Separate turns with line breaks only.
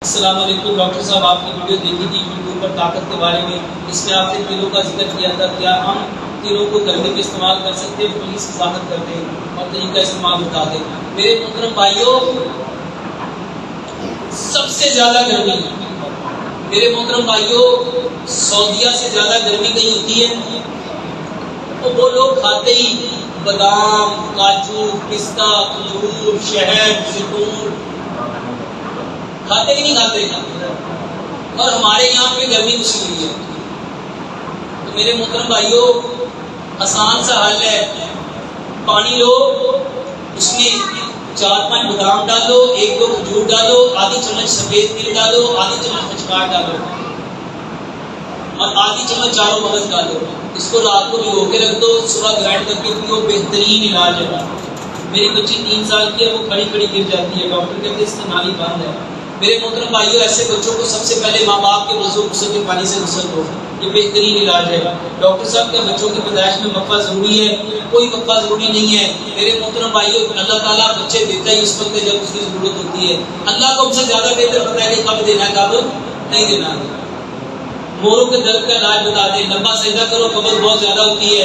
السلام علیکم ڈاکٹر صاحب، آپ کی ویڈیو دیکھی تھی یوٹیوب پر طاقت کے بارے میں. اس میں آپ نے تیلوں کا ذکر کیا تھا. کیا ہم تیلوں کو گرمی میں استعمال کر سکتے ہیں؟ پلیز وضاحت کر دیں اور طریقہ استعمال بتا دیں. میرے محترم بھائیوں، سب سے زیادہ گرمی میرے محترم بھائیوں سعودیہ سے زیادہ گرمی کہیں ہوتی ہے؟ تو وہ لوگ کھاتے ہی بادام، کاجو، پستہ، کھجور، شہد، زیتون کھاتے ہی نہیں کھاتے. اور ہمارے یہاں پہ گرمی گھسی ہوئی ہے. تو میرے محترم بھائیوں، آسان سا حل ہے. پانی لو، اس میں 4-5 بادام ڈالو، 1-2 کھجور ڈالو، آدھی چمچ سفید تل ڈالو، آدھی چمچ خشخاش ڈالو اور آدھی چمچ چاروں مغز ڈالو. اس کو رات کو بھگو کے رکھ دو، صبح گرائنڈ کر کے پیو. بہترین علاج ہے. میری بچی 3 سال کی ہے، وہ کھڑی کھڑی گر جاتی ہے. ڈاکٹر کہتے ہیں اس کی نالی بند ہے. میرے محترم بھائیوں، ایسے بچوں کو سب سے پہلے ماں باپ کے وضو غسل کے پانی سے غسل دو. یہ بہترین علاج ہے. ڈاکٹر صاحب کیا بچوں کی پیدائش میں وقفہ ضروری ہے؟ کوئی وقفہ ضروری نہیں ہے. میرے محترم بھائیوں، اللہ تعالیٰ بچے دیتا ہی اس وقت ہے جب اس کی ضرورت ہوتی ہے. اللہ کو ہم سے زیادہ بہتر پتا ہے کہ کب دینا ہے کب نہیں دینا. موروں کے درد کا علاج بتا دیں. لمبا سجدہ کرو، قبض بہت زیادہ ہوتی ہے.